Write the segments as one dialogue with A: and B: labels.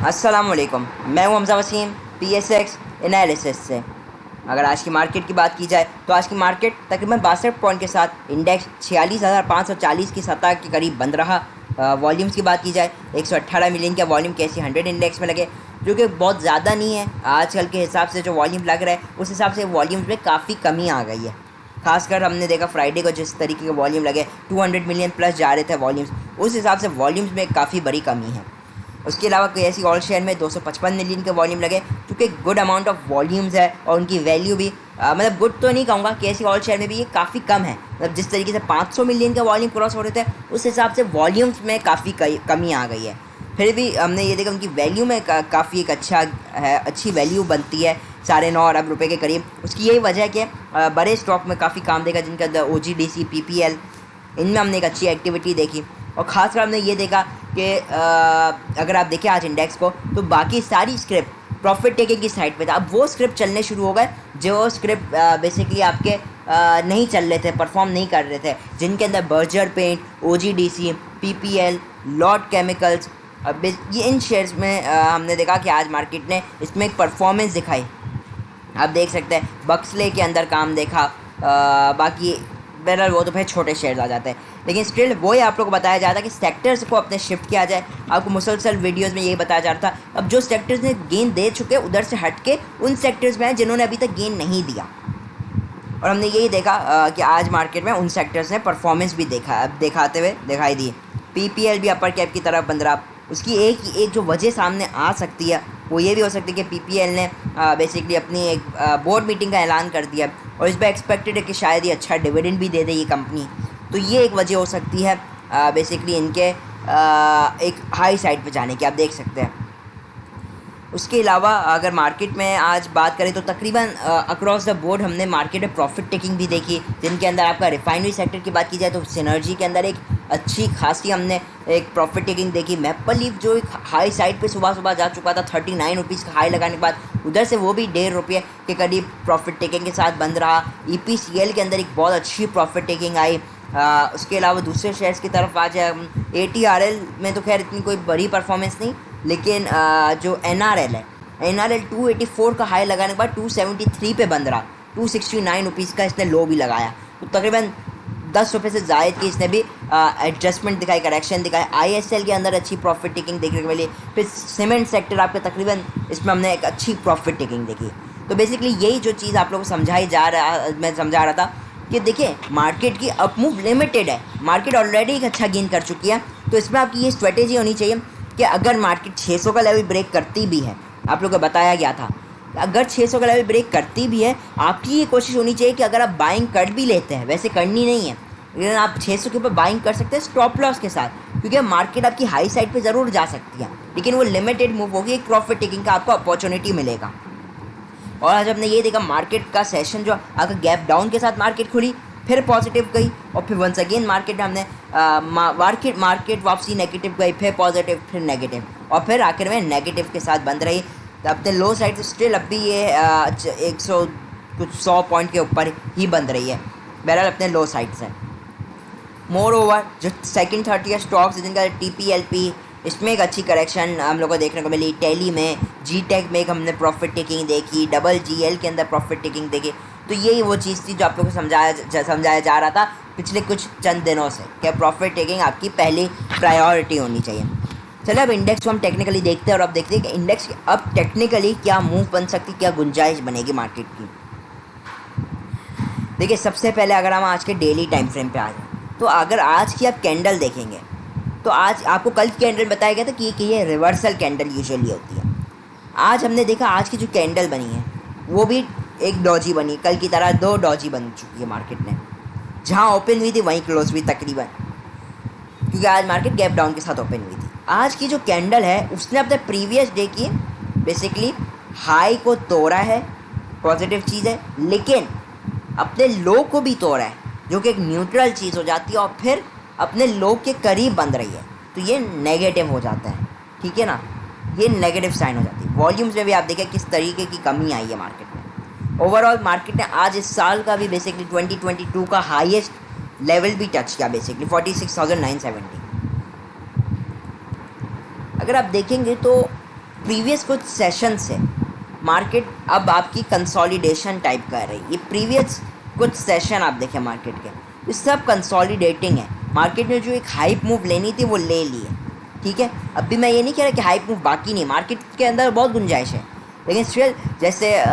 A: अस्सलाम वालेकुम। मैं हूं हमज़ा वसीम PSX एनालिसिस से। अगर आज की मार्केट की बात की जाए तो आज की मार्केट तकरीबन 62 पॉइंट के साथ इंडेक्स 46,540 की सतह के करीब बंद रहा। वॉल्यूम्स की बात की जाए 118 मिलियन का वॉल्यूम कैसी 100 इंडेक्स में लगे, जो कि बहुत ज़्यादा नहीं है। आजकल के हिसाब से जो वॉल्यूम लग रहा है उस हिसाब से वॉल्यूम्स में काफ़ी कमी आ गई है। खासकर हमने देखा फ्राइडे को जिस तरीके के वॉल्यूम लगे 200 मिलियन प्लस जा रहे थे वॉल्यूम्स, उस हिसाब से वॉल्यूम्स में काफ़ी बड़ी कमी है। उसके अलावा KSE ऑल शेयर में 255 मिलियन के वॉल्यूम लगे, क्योंकि गुड अमाउंट ऑफ वॉल्यूम्स है और उनकी वैल्यू भी मतलब गुड तो नहीं कहूँगा, KSE ऑल शेयर में भी ये काफ़ी कम है। मतलब जिस तरीके से 500 मिलियन का वॉल्यूम क्रॉस हो रहे थे उस हिसाब से वॉल्यूम्स में काफ़ी कमी आ गई है। फिर भी हमने ये देखा उनकी वैल्यू में काफ़ी एक अच्छा है, अच्छी वैल्यू बनती है 9.5 अरब रुपए के करीब। उसकी यही वजह है कि बड़े स्टॉक में काफ़ी काम देगा, जिनका OGDC PPL, इनमें हमने एक अच्छी एक्टिविटी देखी। और ख़ासकर हमने ये देखा कि अगर आप देखें आज इंडेक्स को तो बाकी सारी स्क्रिप्ट प्रॉफिट टेकिंग की साइड पे था। अब वो स्क्रिप्ट चलने शुरू हो गए जो स्क्रिप्ट बेसिकली आपके नहीं चल रहे थे, परफॉर्म नहीं कर रहे थे, जिनके अंदर Berger paint, OGDC, PPL, Lord chemicals, अब ये इन शेयर्स में हमने देखा कि आज मार्केट ने इसमें एक परफॉर्मेंस दिखाई। आप देख सकते हैं बक्सले के अंदर काम देखा। बाकी बहरहाल वो तो फिर छोटे शेयर्स आ जाते हैं, लेकिन स्टिल वही आप लोग को बताया जा रहा था कि सेक्टर्स को अपने शिफ्ट किया जाए। आपको मुसलसल वीडियोस में यही बताया जा रहा था। अब जो सेक्टर्स ने गेन दे चुके उधर से हट के उन सेक्टर्स में हैं जिन्होंने अभी तक गेन नहीं दिया। और हमने यही देखा कि आज मार्केट में उन सेक्टर्स ने परफॉर्मेंस भी दिखाते हुए दिखाई दी। PPL भी अपर कैप की तरफ बंद रहा। उसकी एक जो वजह सामने आ सकती है वो ये भी हो सकती है कि PPL ने बेसिकली अपनी एक बोर्ड मीटिंग का ऐलान कर दिया और इस पर एक्सपेक्टेड है कि शायद ये अच्छा डिविडेंड भी दे दे ये कंपनी। तो ये एक वजह हो सकती है बेसिकली इनके एक हाई साइड पे जाने की, आप देख सकते हैं। उसके अलावा अगर मार्केट में आज बात करें तो तकरीबन अक्रॉस द बोर्ड हमने मार्केट में प्रॉफिट टेकिंग भी देखी, जिनके अंदर आपका रिफाइनरी सेक्टर की बात की जाए तो सिनर्जी के अंदर एक अच्छी खासी हमने एक प्रॉफिट टेकिंग देखी। मैपल लीफ जो एक हाई साइड पे सुबह सुबह जा चुका था 39 रुपीज़ का हाई लगाने के बाद, उधर से वो भी 1.5 रुपये के करीब प्रॉफिट टेकिंग के साथ बंद रहा। EPCL के अंदर एक बहुत अच्छी प्रॉफिट टेकिंग आई। उसके अलावा दूसरे शेयर्स की तरफ आ जाए ATRL में तो खैर इतनी कोई बड़ी परफॉर्मेंस नहीं, लेकिन जो NRL है, NRL 284 का हाई लगाने के बाद 273 पे बंद रहा। 269 रुपीज़ का इसने लो भी लगाया, तो तकरीबन 10 रुपये से ज़ायद की इसने भी एडजस्टमेंट दिखाई, करेक्शन दिखाई। ISL के अंदर अच्छी प्रॉफिट टेकिंग देखने को मिली। फिर सीमेंट सेक्टर आपके तकरीबन इसमें हमने एक अच्छी प्रॉफिट टेकिंग देखी। तो बेसिकली यही जो चीज़ आप लोगों को मैं समझा रहा था कि देखिए मार्केट की अप मूव लिमिटेड है। मार्केट ऑलरेडी एक अच्छा गेन कर चुकी है, तो इसमें आपकी ये स्ट्रेटेजी होनी चाहिए कि अगर मार्केट 600 का लेवल ब्रेक करती भी है, आप लोगों को बताया गया था, अगर 600 का लेवल ब्रेक करती भी है, आपकी ये कोशिश होनी चाहिए कि अगर आप बाइंग कर भी लेते हैं, वैसे करनी नहीं है, लेकिन आप 600 के ऊपर बाइंग कर सकते हैं स्टॉप लॉस के साथ, क्योंकि मार्केट आपकी हाई साइड पे ज़रूर जा सकती है, लेकिन वो लिमिटेड मूव होगी, एक प्रॉफिट टेकिंग का आपको अपॉर्चुनिटी मिलेगा। और आज हमने ये देखा मार्केट का सेशन जो अगर गैप डाउन के साथ मार्केट खुली, फिर पॉजिटिव गई और फिर वंस अगेन मार्केट में हमने मार्केट वापसी नेगेटिव गई, फिर पॉजिटिव, फिर नेगेटिव, और फिर आखिर में नेगेटिव के साथ बंद रही। तो अपने लो साइड से स्टिल अब भी ये 100 पॉइंट के ऊपर ही बंद रही है, बहरहाल अपने लो साइड से। मोर ओवर जो सेकंड थर्ड ईयर स्टॉक्स जिनका TPLP, इसमें एक अच्छी करेक्शन हम लोग को देखने को मिली। टेली में, GTEC में एक हमने प्रॉफिट टेकिंग देखी, GGL के अंदर प्रॉफिट टेकिंग देखी। तो यही वो चीज़ थी जो आप लोग को समझाया जा रहा था पिछले कुछ चंद दिनों से कि प्रॉफिट टेकिंग आपकी पहली प्रायोरिटी होनी चाहिए। चलिए अब इंडेक्स को हम टेक्निकली देखते हैं और अब देखते हैं कि इंडेक्स अब टेक्निकली क्या मूव बन सकती, क्या गुंजाइश बनेगी मार्केट की। देखिए सबसे पहले अगर हम आज के डेली टाइम फ्रेम पे आ जाए तो अगर आज की आप कैंडल देखेंगे तो आज आपको कल की कैंडल बताया गया था कि ये रिवर्सल कैंडल यूजुअली होती है। आज हमने देखा आज की जो कैंडल बनी है वो भी एक डॉजी बनी, कल की तरह 2 डॉजी बन चुकी है मार्केट में। जहाँ ओपन हुई थी वहीं क्लोज हुई तकरीबन, क्योंकि आज मार्केट गैप डाउन के साथ ओपन हुई थी। आज की जो कैंडल है उसने अपने प्रीवियस डे की बेसिकली हाई को तोड़ा है, पॉजिटिव चीज़ है, लेकिन अपने लो को भी तोड़ा है, जो कि एक न्यूट्रल चीज़ हो जाती है, और फिर अपने लो के करीब बंद रही है, तो ये नेगेटिव हो जाता है, ठीक है ना, ये नेगेटिव साइन हो जाती है। वॉल्यूम्स में भी आप देखें किस तरीके की कमी आई है मार्केट में। ओवरऑल मार्केट ने आज इस साल का भी बेसिकली 2022 का हाईएस्ट लेवल भी टच किया, बेसिकली 46,970। अगर आप देखेंगे तो प्रीवियस कुछ सेशन से मार्केट अब आपकी कंसोलिडेशन टाइप कर रही है। ये प्रीवियस कुछ सेशन आप देखें मार्केट के, ये सब कंसोलिडेटिंग है। मार्केट ने जो एक हाइप मूव लेनी थी वो ले ली है, ठीक है। अभी मैं ये नहीं कह रहा कि हाइप मूव बाकी नहीं, मार्केट के अंदर बहुत गुंजाइश है, लेकिन स्टिल जैसे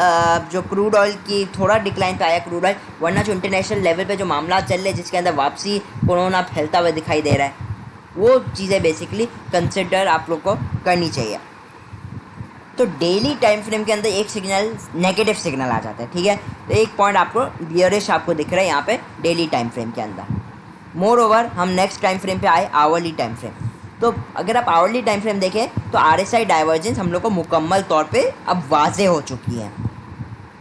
A: जो क्रूड ऑयल की थोड़ा डिक्लाइन तो आया क्रूड ऑयल, वरना जो इंटरनेशनल लेवल पे जो मामला चल रहे हैं जिसके अंदर वापसी कोरोना फैलता हुआ दिखाई दे रहा है, वो चीज़ें बेसिकली कंसिडर आप लोग को करनी चाहिए। तो डेली टाइम फ्रेम के अंदर एक सिग्नल नेगेटिव सिग्नल आ जाता है, ठीक है। तो एक पॉइंट आपको बियरिश आपको दिख रहा है यहाँ पे डेली टाइम फ्रेम के अंदर। मोर ओवर हम नेक्स्ट टाइम फ्रेम पे आए, आवरली टाइम फ्रेम। तो अगर आप आवरली टाइम फ्रेम देखें तो RSI डाइवर्जेंस हम लोग को मुकम्मल तौर पे अब वाजे हो चुकी है।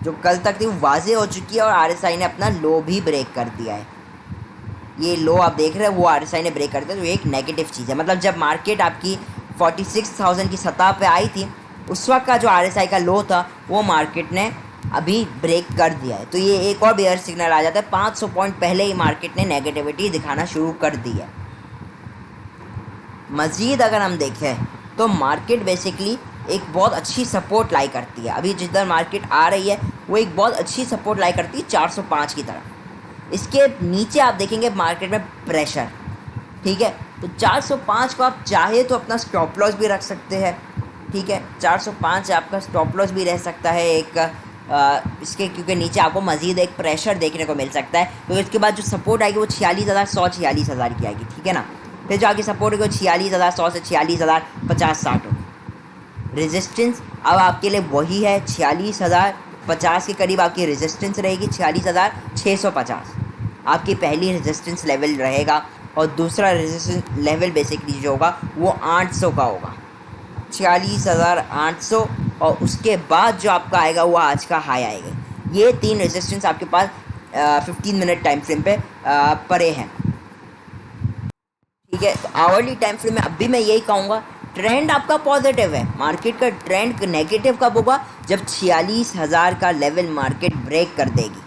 A: जो कल तक थी वो वाजे हो चुकी है और RSI ने अपना लो भी ब्रेक कर दिया है। ये लो आप देख रहे हैं वो RSI ने ब्रेक कर दिया, तो ये एक नेगेटिव चीज़ है। मतलब जब मार्केट आपकी 46,000 की सतह पे आई थी, उस वक्त का जो RSI का लो था वो मार्केट ने अभी ब्रेक कर दिया है। तो ये एक और बेयर सिग्नल आ जाता है। 500 पॉइंट पहले ही मार्केट ने नेगेटिविटी दिखाना शुरू कर दी है। मज़ीद अगर हम देखें तो मार्केट बेसिकली एक बहुत अच्छी सपोर्ट लाई करती है। अभी जिधर मार्केट आ रही है वो एक बहुत अच्छी सपोर्ट लाई करती है 405 की तरफ। इसके नीचे आप देखेंगे मार्केट में प्रेशर, ठीक है। तो 405 को आप चाहे तो अपना स्टॉप लॉस भी रख सकते हैं, ठीक है। 405 आपका स्टॉप लॉस भी रह सकता है एक इसके, क्योंकि नीचे आपको मज़ीद एक प्रेशर देखने को मिल सकता है। क्योंकि इसके बाद जो सपोर्ट आएगी वो 46,100 46,000 की आएगी, ठीक है ना। फिर जो आगे सपोर्ट होगी वो 46,100 से 46,050-60 होगी। रेजिस्टेंस अब आपके लिए वही है, 46,050 के करीब आपकी रेजिस्टेंस रहेगी। 46,650 आपकी पहली रेजिस्टेंस लेवल रहेगा और दूसरा रेजिस्टेंस लेवल बेसिकली जो होगा वो 800 का होगा, 46,800। और उसके बाद जो आपका आएगा वो आज का हाई आएगा। ये 3 रेजिस्टेंस आपके पास 15 मिनट टाइम फ्रेम पे पड़े हैं, ठीक है। तो आवरली टाइम फ्रेम में अब भी मैं यही कहूँगा, ट्रेंड आपका पॉजिटिव है। मार्केट का ट्रेंड नेगेटिव कब होगा? जब 46,000 का लेवल मार्केट ब्रेक कर देगी।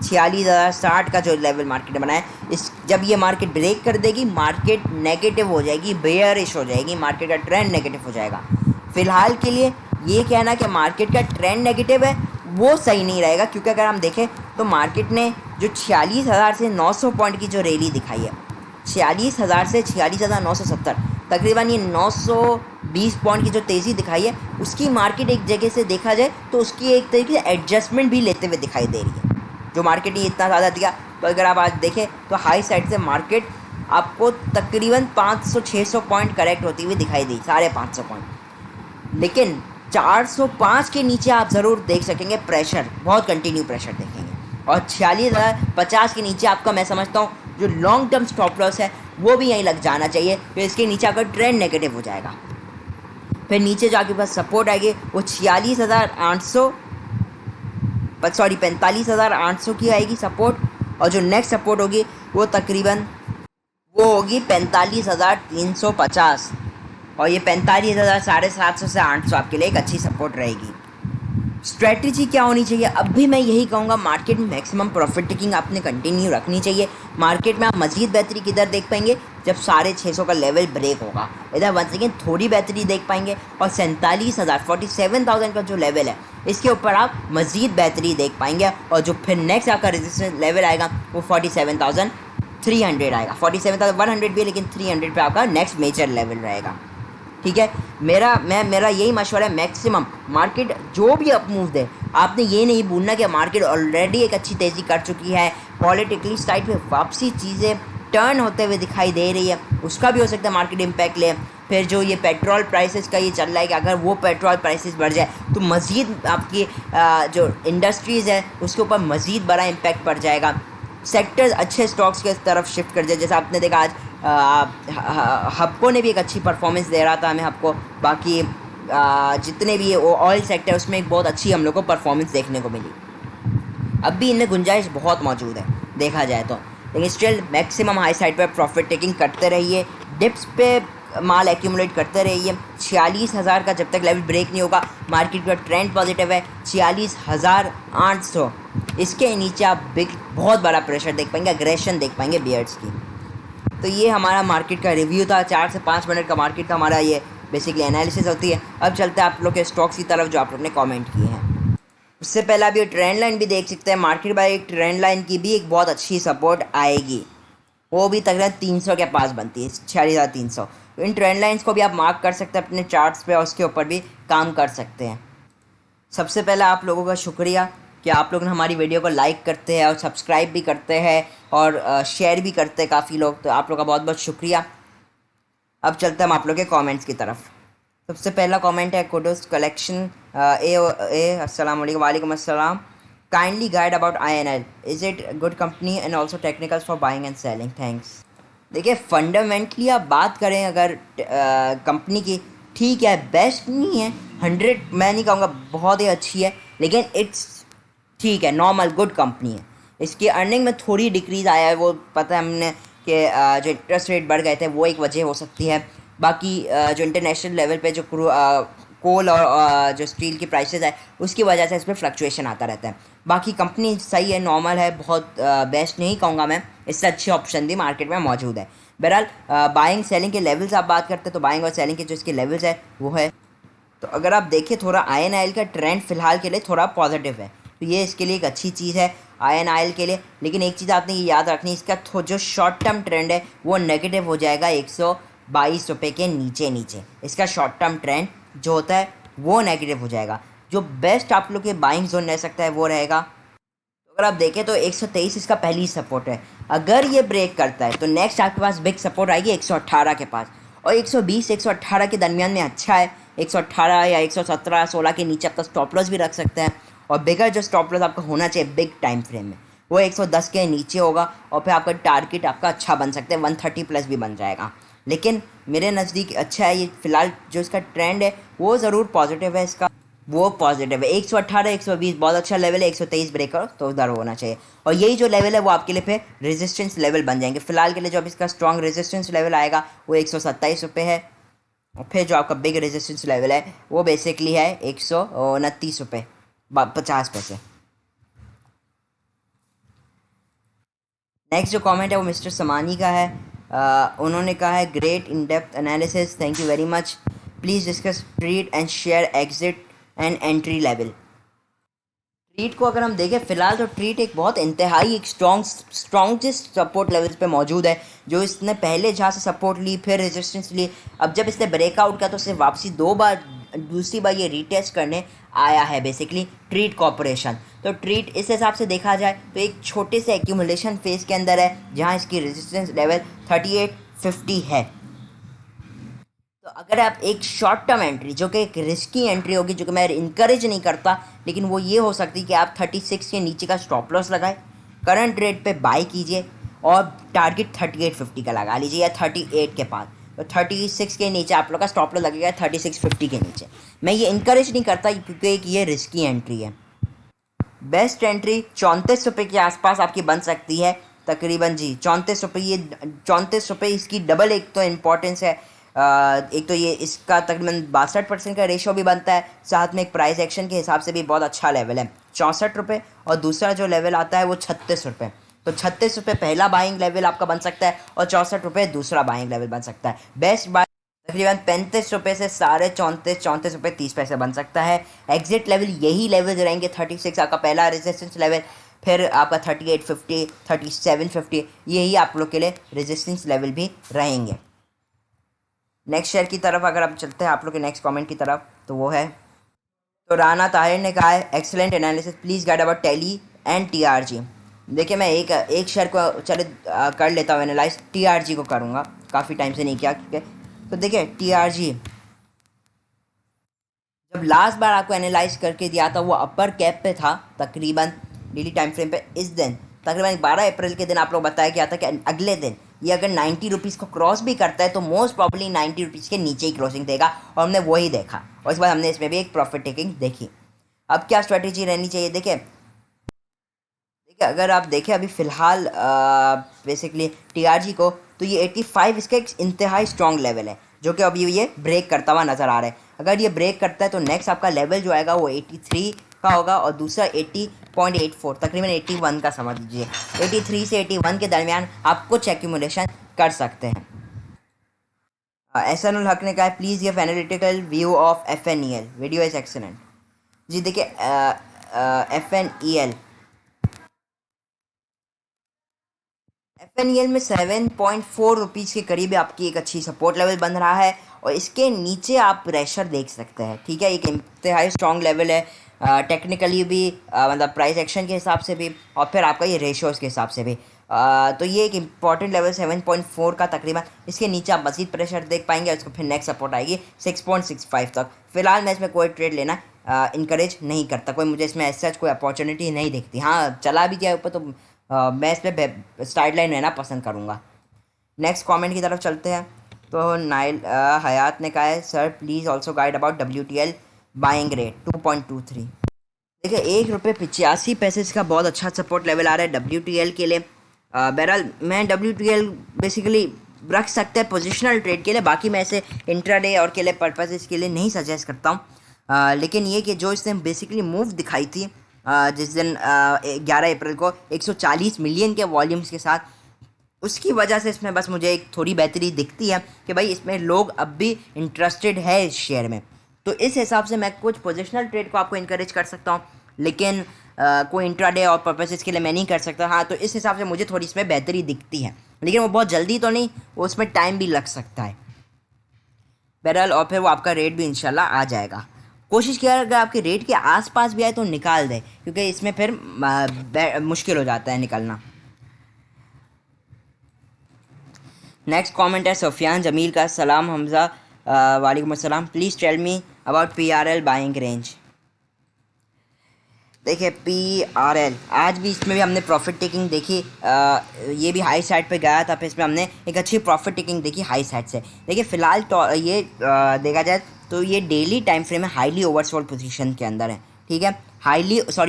A: 46,060 का जो लेवल मार्केट ने बनाया, इस जब ये मार्केट ब्रेक कर देगी, मार्केट नेगेटिव हो जाएगी, बेयरिश हो जाएगी, मार्केट का ट्रेंड नेगेटिव हो जाएगा। फ़िलहाल के लिए ये कहना कि मार्केट का ट्रेंड नेगेटिव है वो सही नहीं रहेगा, क्योंकि अगर हम देखें तो मार्केट ने जो 46,000 से 900 पॉइंट की जो रैली दिखाई है, 46,000 से 46,970, तकरीबन ये 920 पॉइंट की जो तेज़ी दिखाई है, उसकी मार्केट एक जगह से देखा जाए तो उसकी एक तरीके से एडजस्टमेंट भी लेते हुए दिखाई दे रही है। जो मार्केट ने इतना ज़्यादा दिया, तो अगर आप आज देखें तो हाई साइड से मार्केट आपको तकरीबन 500-600 पॉइंट करेक्ट होती हुई दिखाई दी, 550 पॉइंट। लेकिन 405 के नीचे आप ज़रूर देख सकेंगे प्रेशर, बहुत कंटिन्यू प्रेशर देखेंगे। और 46,050 के नीचे आपका, मैं समझता हूँ जो लॉन्ग टर्म स्टॉप लॉस है वो भी यहीं लग जाना चाहिए, फिर इसके नीचे आपका ट्रेंड नेगेटिव हो जाएगा। फिर नीचे जो आपके पास सपोर्ट आएगी वो 45,800 की आएगी सपोर्ट, और जो नेक्स्ट सपोर्ट होगी वो तकरीबन वो होगी 45,350, और ये 45,750 से 800 आपके लिए एक अच्छी सपोर्ट रहेगी। स्ट्रेटजी क्या होनी चाहिए? अब भी मैं यही कहूँगा, मार्केट में मैक्सिमम प्रॉफिट टेकिंग आपने कंटिन्यू रखनी चाहिए। मार्केट में आप मज़ीद बेहतरी किधर देख पाएंगे? जब 650 का लेवल ब्रेक होगा, इधर वंस अगेन थोड़ी बेहतरी देख पाएंगे। और 47,000 का जो लेवल है, इसके ऊपर आप मज़ीद बेहतरी देख पाएंगे। और जो फिर नेक्स्ट आपका रेजिस्टेंस लेवल आएगा वो 47,300 आएगा। 47,100 भी है, लेकिन 300 पे आपका नेक्स्ट मेजर लेवल रहेगा, ठीक है। मेरा यही मशवरा है, मैक्सिमम मार्केट जो भी अप मूव दे, आपने ये नहीं भूलना कि मार्केट ऑलरेडी एक अच्छी तेज़ी कर चुकी है, पॉलिटिकली साइड पे वापसी चीज़ें टर्न होते हुए दिखाई दे रही है, उसका भी हो सकता है मार्केट इम्पैक्ट ले। फिर जो ये पेट्रोल प्राइसेस का ये चल रहा है कि अगर वो पेट्रोल प्राइसेस बढ़ जाए तो मज़ीद आपकी जो इंडस्ट्रीज़ है उसके ऊपर मज़ीद बड़ा इम्पैक्ट पड़ जाएगा। सेक्टर्स अच्छे स्टॉक्स के तरफ शिफ्ट कर जाए, जैसे आपने देखा आज हबको ने भी एक अच्छी परफॉर्मेंस दे रहा था हमें, हबको बाकी जितने भी ऑयल सेक्टर उसमें एक बहुत अच्छी हम लोग को परफॉर्मेंस देखने को मिली। अब भी इनमें गुंजाइश बहुत मौजूद है देखा जाए तो, लेकिन स्टिल मैक्सिमम हाई साइड पर प्रॉफिट टेकिंग करते रहिए, डिप्स पे माल एक्यूमुलेट करते रहिए। 46,000 का जब तक लेवल ब्रेक नहीं होगा, मार्केट का ट्रेंड पॉजिटिव है। 46,800 इसके नीचे आप बहुत बड़ा प्रेशर देख पाएंगे, अग्रेशन देख पाएंगे बियर्स की। तो ये हमारा मार्केट का रिव्यू था, 4 से 5 मिनट का मार्केट था हमारा ये बेसिकली एनालिसिस होती है। अब चलते हैं आप लोग के स्टॉक्स की तरफ जो आप लोग ने कमेंट किए हैं। उससे पहले आप ये ट्रेंड लाइन भी देख सकते हैं। मार्केट बाय एक ट्रेंड लाइन की भी एक बहुत अच्छी सपोर्ट आएगी, वो भी तकरीबन 300 के पास बनती है, 46,300। तो इन ट्रेंड लाइंस को भी आप मार्क कर सकते हैं अपने चार्ट्स पे और उसके ऊपर भी काम कर सकते हैं। सबसे पहले आप लोगों का शुक्रिया कि आप लोग हमारी वीडियो को लाइक करते हैं और सब्सक्राइब भी करते हैं और शेयर भी करते हैं काफ़ी लोग, तो आप लोग का बहुत बहुत शुक्रिया। अब चलते हैं हम आप लोग के कमेंट्स की तरफ। सबसे पहला कमेंट है कुडोस कलेक्शन ए अस्सलाम वालेकुम अस्सलाम। Kindly guide about INL, is it good company and also technicals for buying and selling, thanks. देखिए फंडामेंटली आप बात करें अगर कंपनी की, ठीक है, बेस्ट नहीं है, 100 मैं नहीं कहूँगा बहुत ही अच्छी है, लेकिन इट्स ठीक है, नॉर्मल गुड कंपनी है। इसकी अर्निंग में थोड़ी डिक्रीज़ आया है, वो पता है हमने कि जो इंटरेस्ट रेट बढ़ गए थे वो एक वजह हो सकती है। बाकी जो इंटरनेशनल लेवल पे जो कोल और जो स्टील की प्राइसेस है उसकी वजह से इस पर फ्लक्चुएशन आता रहता है। बाकी कंपनी सही है, नॉर्मल है, बहुत बेस्ट नहीं कहूँगा मैं, इससे अच्छे ऑप्शन भी मार्केट में मौजूद है। बहरहाल बाइंग सेलिंग के लेवल्स आप बात करते हैं तो बाइंग और सेलिंग के जो इसके लेवल्स है वो है, तो अगर आप देखें थोड़ा INL का ट्रेंड फ़िलहाल के लिए थोड़ा पॉजिटिव है, तो ये इसके लिए एक अच्छी चीज़ है INL के लिए। लेकिन एक चीज़ आपने ये याद रखनी, इसका जो शॉर्ट टर्म ट्रेंड है वो नेगेटिव हो जाएगा 122 रुपये के नीचे। इसका शॉर्ट टर्म ट्रेंड जो होता है वो नेगेटिव हो जाएगा। जो बेस्ट आप लोग के बाइंग जोन रह सकता है वो रहेगा, तो अगर आप देखें तो 123 इसका पहली सपोर्ट है। अगर ये ब्रेक करता है तो नेक्स्ट आपके पास बिग सपोर्ट आएगी 118 के पास, और 120 118 के दरमियान में अच्छा है। 118 या 117 16 के नीचे आपका स्टॉप लॉस भी रख सकते हैं, और बिगर जो स्टॉप लॉस आपका होना चाहिए बिग टाइम फ्रेम में वो 110 के नीचे होगा, और फिर आपका टारगेट आपका अच्छा बन सकता है, 130 प्लस भी बन जाएगा। लेकिन मेरे नज़दीक अच्छा है ये, फ़िलहाल जो इसका ट्रेंड है वो ज़रूर पॉजिटिव है, इसका वो पॉजिटिव है। 118 120 बहुत अच्छा लेवल है, 123 ब्रेकर तो उधर होना चाहिए, और यही जो लेवल है वो आपके लिए फिर रेजिस्टेंस लेवल बन जाएंगे। फिलहाल के लिए जो अब इसका स्ट्रॉन्ग रेजिस्टेंस लेवल आएगा वो 127 रुपये है, और फिर जो आपका बिग रेजिस्टेंस लेवल है वो बेसिकली है 129 रुपये 50 पैसे। नेक्स्ट जो कमेंट है वो मिस्टर समानी का है। उन्होंने कहा है great in depth analysis, thank you very much, please discuss trade and share exit and entry level. Treat को अगर हम देखें फ़िलहाल तो ट्रीट एक बहुत इंतहाई एक स्ट्रॉन्गेस्ट सपोर्ट लेवल्स पे मौजूद है, जो इसने पहले जहाँ से सपोर्ट ली फिर रेजिस्टेंस ली, अब जब इसने ब्रेकआउट किया तो सिर्फ वापसी दूसरी बार ये रीटेस्ट करने आया है बेसिकली ट्रीट कॉरपोरेशन। तो ट्रीट इस हिसाब से देखा जाए तो एक छोटे से एक्यूमुलेशन फेज़ के अंदर है, जहाँ इसकी रेजिस्टेंस लेवल 3850 है। तो अगर आप एक शॉर्ट टर्म एंट्री, जो कि एक रिस्की एंट्री होगी, जो कि मैं इनकरेज नहीं करता, लेकिन वो ये हो सकती है कि आप 36 के नीचे का स्टॉप लॉस लगाए, करंट रेट पे बाई कीजिए और टारगेट 3850 का लगा लीजिए या 38 के पास। तो 36 के नीचे आप लोग का स्टॉप लॉस लगेगा 3650 के नीचे। मैं ये इनकरेज नहीं करता क्योंकि एक ये रिस्की एंट्री है। बेस्ट एंट्री 34 रुपये के आसपास आपकी बन सकती है तकरीबन जी, 34 रुपये। ये 34 रुपये इसकी डबल एक तो इम्पोर्टेंस है, एक तो ये इसका तकरीबन 62% का रेशो भी बनता है, साथ में एक प्राइस एक्शन के हिसाब से भी बहुत अच्छा लेवल है 64 रुपये, और दूसरा जो लेवल आता है वो 36 रुपये। तो 36 रुपये पहला बाइंग लेवल आपका बन सकता है और 64 रुपये दूसरा बाइंग लेवल बन सकता है। बेस्ट बाय तकरीबन 35 रुपये से साढ़े 34 रुपये 30 पैसे बन सकता है। एग्जिट लेवल यही लेवल रहेंगे, 36 आपका पहला रेजिस्टेंस लेवल, फिर आपका 3850 3750, यही आप लोग के लिए रेजिस्टेंस लेवल भी रहेंगे। नेक्स्ट शेयर की तरफ अगर आप चलते हैं आप लोग के नेक्स्ट कमेंट की तरफ, तो वो है, तो राना ताहिर ने कहा है excellent analysis, please guide about tele and TRG। देखिए मैं एक शेयर को चले कर लेता हूँ एनालाइज, TRG को करूँगा, काफ़ी टाइम से नहीं किया क्योंकि, तो देखिए TRG जब लास्ट बार आपको एनालाइज करके दिया था वो अपर कैप पे था तकरीबन डेली टाइम फ्रेम पे। इस दिन तकरीबन 12 अप्रैल के दिन आप लोग बताया गया था कि अगले दिन ये अगर 90 रुपीज़ को क्रॉस भी करता है तो मोस्ट प्रॉब्ली 90 रुपीज़ के नीचे ही क्रॉसिंग देगा, और हमने वही देखा, और इस बार हमने इसमें भी एक प्रॉफिट टेकिंग देखी। अब क्या स्ट्रेटेजी रहनी चाहिए, देखिए अगर आप देखें अभी फ़िलहाल बेसिकली TRG को, तो ये 85 इसका एक इंतहाई स्ट्रॉन्ग लेवल है, जो कि अभी ये ब्रेक करता हुआ नज़र आ रहा है। अगर ये ब्रेक करता है तो नेक्स्ट आपका लेवल जो आएगा वो 83 का होगा, और दूसरा 80.84 तकरीबन 81 का समझ लीजिए। 83 से 81 के दरमियान आप कुछ एक्यूमुलेशन कर सकते हैं। एहसानुल हक ने कहा है please give analytical view of FNEL, video is excellent. जी देखिए, FNEL में 7.4 रुपीज़ के करीब आपकी एक अच्छी सपोर्ट लेवल बन रहा है, और इसके नीचे आप प्रेशर देख सकते हैं। ठीक है, एक इंतहाई स्ट्रॉन्ग लेवल है, टेक्निकली भी, मतलब प्राइस एक्शन के हिसाब से भी, और फिर आपका ये रेशियोज़ के हिसाब से भी। तो ये एक इंपॉर्टेंट लेवल 7.4 का तकरीबन, इसके नीचे आप मजीद प्रेशर देख पाएंगे। उसको फिर नेक्स्ट सपोर्ट आएगी 6.65 तक। फिलहाल मैं इसमें कोई ट्रेड लेना इनकरेज नहीं करता, कोई मुझे इसमें ऐसा कोई अपॉर्चुनिटी नहीं दिखती। हाँ, चला भी गया ऊपर तो मैं इस पर स्टाइड लाइन रहना पसंद करूँगा। नेक्स्ट कमेंट की तरफ चलते हैं। तो नाइल हयात ने कहा है sir please also guide about WTL buying rate 2.23। देखिए, 1 रुपये 85 पैसे इसका बहुत अच्छा सपोर्ट लेवल आ रहा है WTL के लिए। बहरहाल मैं WTL बेसिकली रख सकते हैं पोजिशनल ट्रेड के लिए, बाकी मैं ऐसे इंट्राडे और के लिए पर्पज़ के लिए नहीं सजेस्ट करता हूँ। लेकिन ये कि जो इसने बेसिकली मूव दिखाई थी जिस दिन 11 अप्रैल को 140 मिलियन के वॉल्यूम्स के साथ, उसकी वजह से इसमें बस मुझे एक थोड़ी बेहतरी दिखती है कि भाई इसमें लोग अब भी इंटरेस्टेड है इस शेयर में। तो इस हिसाब से मैं कुछ पोजिशनल ट्रेड को आपको इनकरेज कर सकता हूँ, लेकिन कोई इंट्राडे और पर्पसेस के लिए मैं नहीं कर सकता। हाँ, तो इस हिसाब से मुझे थोड़ी इसमें बेहतरी दिखती है, लेकिन वो बहुत जल्दी तो नहीं, वो उसमें टाइम भी लग सकता है। बहरहाल, और फिर वो आपका रेट भी इंशाल्लाह आ जाएगा। कोशिश किया अगर आपके रेट के आसपास भी आए तो निकाल दे, क्योंकि इसमें फिर मुश्किल हो जाता है निकलना। नेक्स्ट कमेंट है सुफियान जमील का, सलाम हमज़ा, वालेकुम अस्सलाम, please tell me about PRL buying range. देखिए, PRL आज भी इसमें भी हमने प्रॉफिट टेकिंग देखी, ये भी हाई साइड पे गया था, फिर इसमें हमने एक अच्छी प्रॉफिट टेकिंग देखी हाई साइड से। देखिए फ़िलहाल तो ये देखा जाए तो ये डेली टाइम फ्रेम में हाईली ओवरसोल्ड पोजीशन के अंदर है। ठीक है,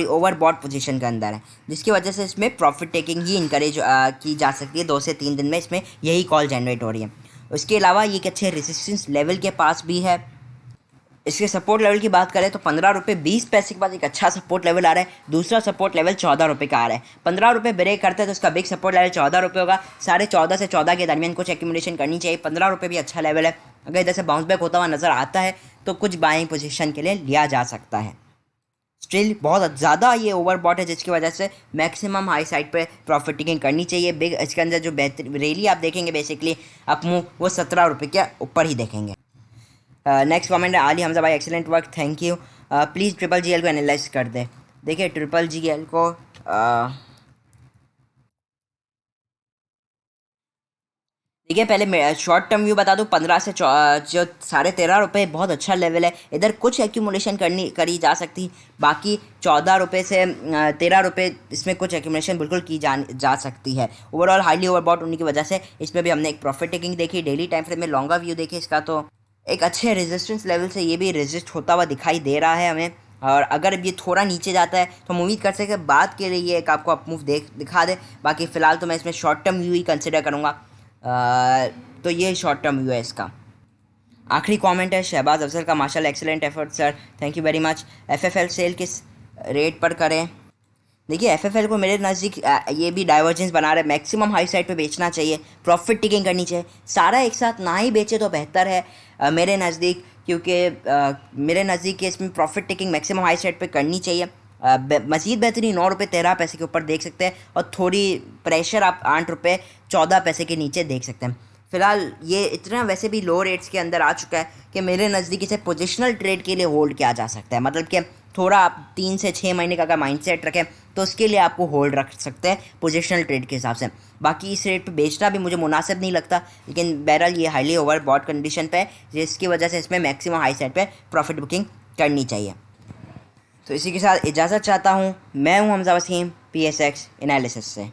A: ओवरबॉट पोजीशन के अंदर है, जिसकी वजह से इसमें प्रॉफिट टेकिंग ही इंकरेज की जा सकती है। 2 से 3 दिन में इसमें यही कॉल जनरेट हो रही है। उसके अलावा ये एक अच्छे रेजिस्टेंस लेवल के पास भी है। इसके सपोर्ट लेवल की बात करें तो 15 रुपये 20 पैसे के बाद एक अच्छा सपोर्ट लेवल आ रहा है। दूसरा सपोर्ट लेवल 14 रुपये का आ रहा है। 15 रुपये ब्रेक करते हैं तो उसका बिग सपोर्ट लेवल 14 रुपये होगा। 14.5 से 14 के दरमियान कुछ एक्यूमुलेशन करनी चाहिए। 15 रुपये भी अच्छा लेवल है। अगर इधर से बाउंस बैक होता हुआ नज़र आता है तो कुछ बाइंग पोजीशन के लिए लिया जा सकता है। स्टिल बहुत ज़्यादा ये ओवरबॉट है, जिसकी वजह से मैक्सिमम हाई साइड पे प्रॉफिट टेकिंग करनी चाहिए। बिग इसके अंदर जो बेहतर रैली आप देखेंगे बेसिकली अप मूव, वो 17 रुपये के ऊपर ही देखेंगे। नेक्स्ट कमेंट है आली हमजा भाई, excellent work, thank you. Please GGL को एनालाइज कर दे। देखिए, GGL को देखिए, पहले शॉर्ट टर्म व्यू बता दूँ। 15 से जो 13.5 रुपये बहुत अच्छा लेवल है। इधर कुछ एक्यूमुलेशन करी जा सकती, बाकी 14 रुपये से 13 रुपये इसमें कुछ एक्यूमुलेशन बिल्कुल की जा सकती है। ओवरऑल हाईली ओवरबॉट होने की वजह से इसमें भी हमने एक प्रॉफिट टेकिंग देखी। डेली टाइम फ्रेम में लॉन्गा व्यू देखिए इसका, तो एक अच्छे रेजिस्टेंस लेवल से ये भी रेजिस्ट होता हुआ दिखाई दे रहा है हमें। और अगर ये थोड़ा नीचे जाता है तो हम उम्मीद कर सकते हैं बाद के लिए ये एक आपको अप मूव दिखा दे। बाकी फ़िलहाल तो मैं इसमें शॉर्ट टर्म व्यू ही कंसिडर करूँगा। तो ये शॉर्ट टर्म व्यू है इसका। आखिरी कमेंट है शहबाज अफजल का, माशाल्लाह excellent effort sir, thank you very much. FFL sale किस रेट पर करें? देखिए, FFL को मेरे नज़दीक ये भी डाइवर्जेंस बना रहे, मैक्सिमम हाई साइड पे बेचना चाहिए, प्रॉफिट टेकिंग करनी चाहिए। सारा एक साथ ना ही बेचे तो बेहतर है मेरे नज़दीक, क्योंकि मेरे नज़दीक इसमें profit taking maximum high side पे करनी चाहिए। मज़ीद बेहतरीन 9 रुपये 13 पैसे के ऊपर देख सकते हैं, और थोड़ी प्रेशर आप 8 रुपये 14 पैसे के नीचे देख सकते हैं। फ़िलहाल ये इतना वैसे भी लो रेट्स के अंदर आ चुका है कि मेरे नज़दीक इसे पोजिशनल ट्रेड के लिए होल्ड किया जा सकता है। मतलब कि थोड़ा आप 3 से 6 महीने का अगर माइंडसेट रखें तो उसके लिए आपको होल्ड रख सकते हैं पोजिशनल ट्रेड के हिसाब से। बाकी इस रेट पे बेचना भी मुझे मुनासिब नहीं लगता, लेकिन बहरहाल ये हाईली ओवर बॉट कंडीशन पे है, जिसकी वजह से इसमें मैक्सिमम हाई साइड पे प्रॉफिट बुकिंग करनी चाहिए। तो इसी के साथ इजाज़त चाहता हूँ। मैं हूँ हमजा वसीम, PSX एनालिसिस से।